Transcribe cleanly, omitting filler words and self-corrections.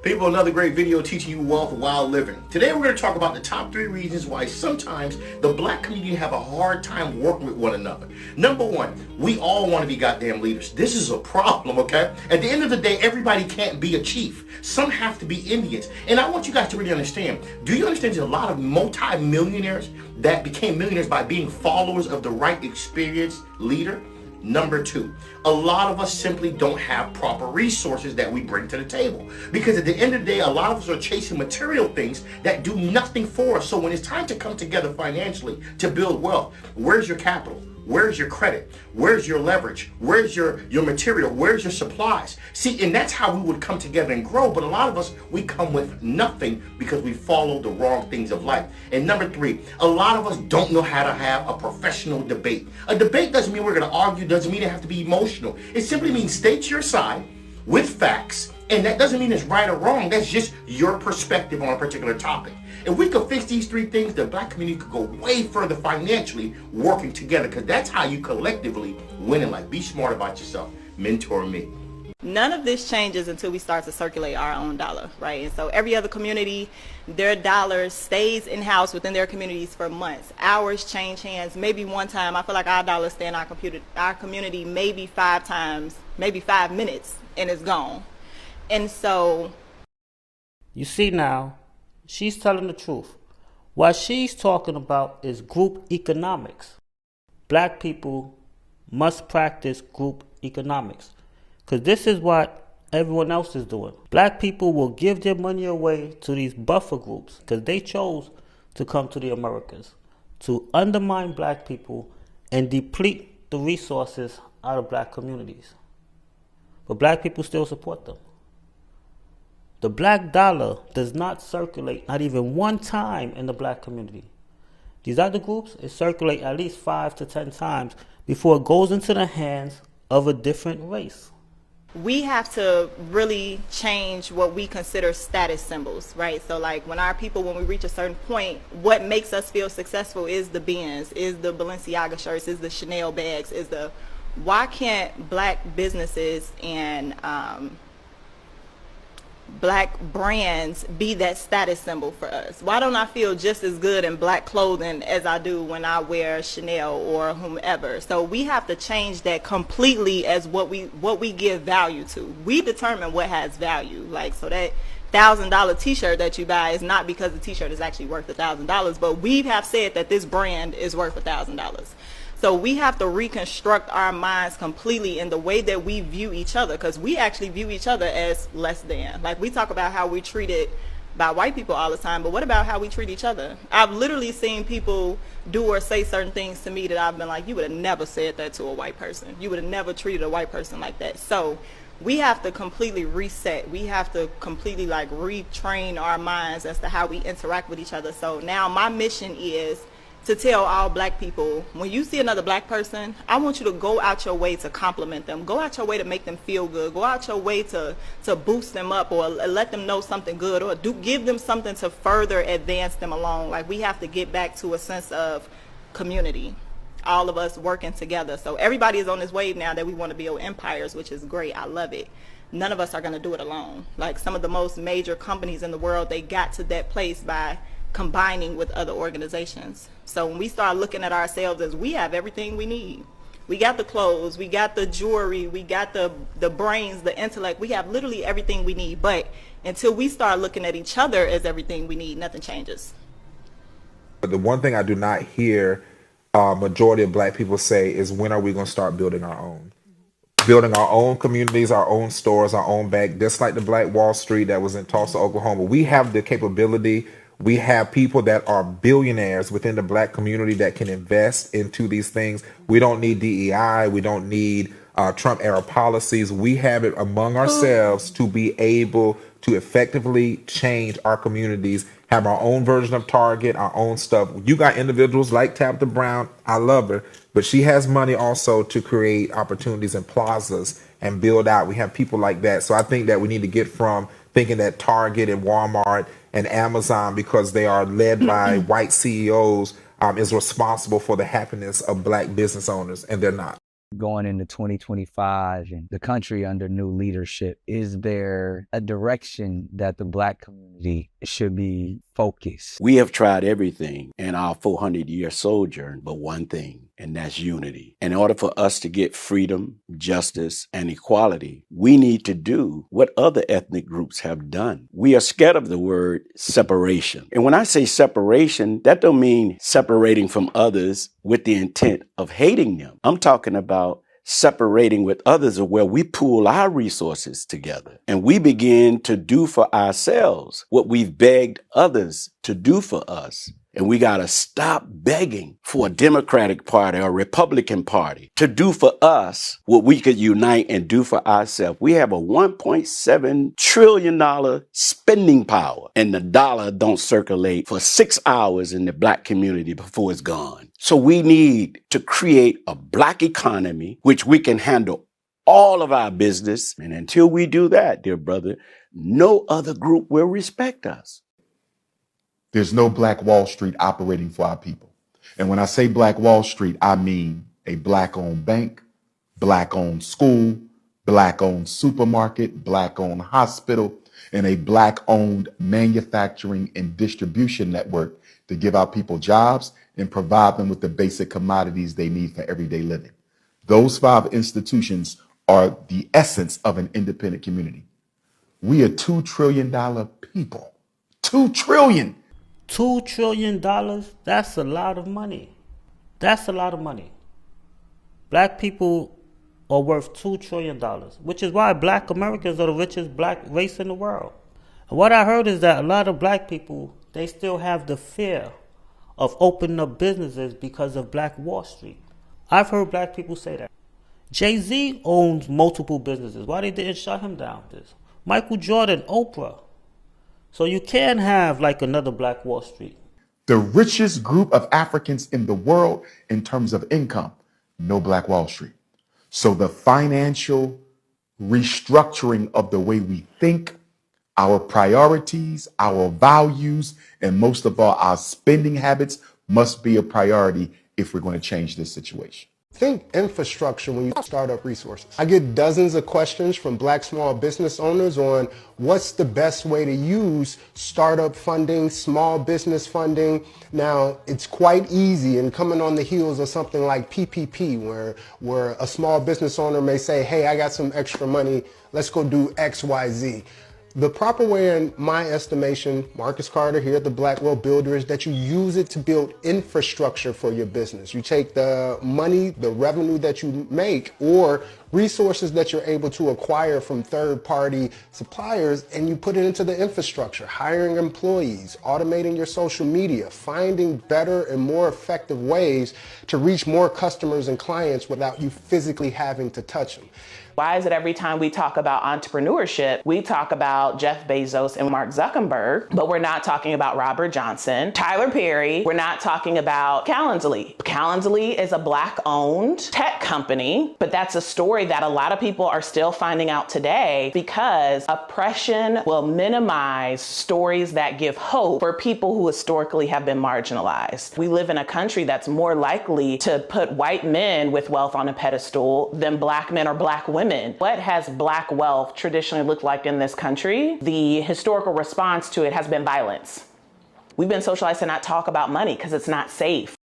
People, another great video teaching you wealth while living. Today we're going to talk about the top 3 reasons why sometimes the black community have a hard time working with one another. Number 1, we all want to be goddamn leaders. This is a problem, okay? At the end of the day, everybody can't be a chief. Some have to be Indians. And I want you guys to really understand, do you understand there's a lot of multi-millionaires that became millionaires by being followers of the right experienced leader? Number 2, a lot of us simply don't have proper resources that we bring to the table. Because at the end of the day, a lot of us are chasing material things that do nothing for us. So when it's time to come together financially to build wealth, where's your capital? Where's your credit? Where's your leverage? Where's your material? Where's your supplies? See, and that's how we would come together and grow. But a lot of us, we come with nothing because we follow the wrong things of life. And number 3, a lot of us don't know how to have a professional debate. A debate doesn't mean we're going to argue, doesn't mean it have to be emotional. It simply means state your side with facts. And that doesn't mean it's right or wrong. That's just your perspective on a particular topic. If we could fix these 3 things, the black community could go way further financially working together, because that's how you collectively win in life. Be smart about yourself. Mentor me. None of this changes until we start to circulate our own dollar, right? And so every other community, their dollar stays in-house within their communities for months. Ours change hands maybe one time. I feel like our dollar stay in our community maybe 5 times, maybe 5 minutes, and it's gone. And so you see now, she's telling the truth. What she's talking about is group economics. Black people must practice group economics, because this is what everyone else is doing. Black people will give their money away to these buffer groups because they chose to come to the Americas to undermine black people and deplete the resources out of black communities. But black people still support them. The black dollar does not circulate not even one time in the black community. These other groups, it circulates at least 5 to 10 times before it goes into the hands of a different race. We have to really change what we consider status symbols, right? So like when we reach a certain point, what makes us feel successful is the Benz, is the Balenciaga shirts, is the Chanel bags, why can't black businesses and black brands be that status symbol for us? Why don't I feel just as good in black clothing as I do when I wear Chanel or whomever? So we have to change that completely as what we give value to. We determine what has value. Like, so that $1,000 t-shirt that you buy is not because the t-shirt is actually worth $1,000, but we have said that this brand is worth $1,000. So we have to reconstruct our minds completely in the way that we view each other, because we actually view each other as less than. Like, we talk about how we're treated by white people all the time, but what about how we treat each other? I've literally seen people do or say certain things to me that I've been like, you would have never said that to a white person. You would have never treated a white person like that. So we have to completely reset. We have to completely like retrain our minds as to how we interact with each other. So now my mission is to tell all black people, when you see another black person, I want you to go out your way to compliment them. Go out your way to make them feel good. Go out your way to boost them up, or let them know something good, or give them something to further advance them along. Like, we have to get back to a sense of community, all of us working together. So everybody is on this wave now that we want to build empires, which is great. I love it. None of us are going to do it alone. Like, some of the most major companies in the world, they got to that place by combining with other organizations. So when we start looking at ourselves as we have everything we need, we got the clothes, we got the jewelry, we got the brains, the intellect, we have literally everything we need. But until we start looking at each other as everything we need, nothing changes. But the one thing I do not hear majority of black people say is, when are we going to start building our own? Building our own communities, our own stores, our own bank, just like the Black Wall Street that was in Tulsa, Oklahoma. We have the capability. We have people that are billionaires within the black community that can invest into these things. We don't need DEI. We don't need Trump era policies. We have it among ourselves to be able to effectively change our communities, have our own version of Target, our own stuff. You got individuals like Tabitha Brown. I love her, but she has money also to create opportunities in plazas and build out. We have people like that. So I think that we need to get from thinking that Target and Walmart and Amazon, because they are led by white CEOs, is responsible for the happiness of black business owners, and they're not. Going into 2025 and the country under new leadership, is there a direction that the Black community should be focused? We have tried everything in our 400-year sojourn, but one thing, and that's unity. In order for us to get freedom, justice, and equality, we need to do what other ethnic groups have done. We are scared of the word separation. And when I say separation, that don't mean separating from others with the intent of hating them. I'm talking about separating with others where we pool our resources together and we begin to do for ourselves what we've begged others to do for us. And we got to stop begging for a Democratic Party or Republican Party to do for us what we could unite and do for ourselves. We have a $1.7 trillion spending power, and the dollar don't circulate for 6 hours in the Black community before it's gone. So we need to create a Black economy which we can handle all of our business. And until we do that, dear brother, no other group will respect us. There's no Black Wall Street operating for our people. And when I say Black Wall Street, I mean a Black-owned bank, Black-owned school, Black-owned supermarket, Black-owned hospital, and a Black-owned manufacturing and distribution network to give our people jobs and provide them with the basic commodities they need for everyday living. Those 5 institutions are the essence of an independent community. We are $2 trillion people. $2 trillion. $2 trillion, that's a lot of money. That's a lot of money. Black people are worth $2 trillion, which is why Black Americans are the richest Black race in the world. And what I heard is that a lot of Black people, they still have the fear of opening up businesses because of Black Wall Street. I've heard Black people say that. Jay-Z owns multiple businesses. Why they didn't shut him down? Michael Jordan, Oprah. So you can have like another Black Wall Street. The richest group of Africans in the world in terms of income, no Black Wall Street. So the financial restructuring of the way we think, our priorities, our values, and most of all, our spending habits must be a priority if we're going to change this situation. Think infrastructure when you start up resources. I get dozens of questions from Black small business owners on what's the best way to use startup funding, small business funding. Now, it's quite easy and coming on the heels of something like PPP, where a small business owner may say, hey, I got some extra money, let's go do X, Y, Z. The proper way, in my estimation, Marcus Carter here at the Blackwell Builder, is that you use it to build infrastructure for your business. You take the money, the revenue that you make, or resources that you're able to acquire from third-party suppliers, and you put it into the infrastructure, hiring employees, automating your social media, finding better and more effective ways to reach more customers and clients without you physically having to touch them. Why is it every time we talk about entrepreneurship, we talk about Jeff Bezos and Mark Zuckerberg, but we're not talking about Robert Johnson, Tyler Perry, we're not talking about Calendly. Calendly is a Black-owned tech company, but that's a story that a lot of people are still finding out today because oppression will minimize stories that give hope for people who historically have been marginalized. We live in a country that's more likely to put white men with wealth on a pedestal than Black men or Black women. What has Black wealth traditionally looked like in this country? The historical response to it has been violence. We've been socialized to not talk about money because it's not safe.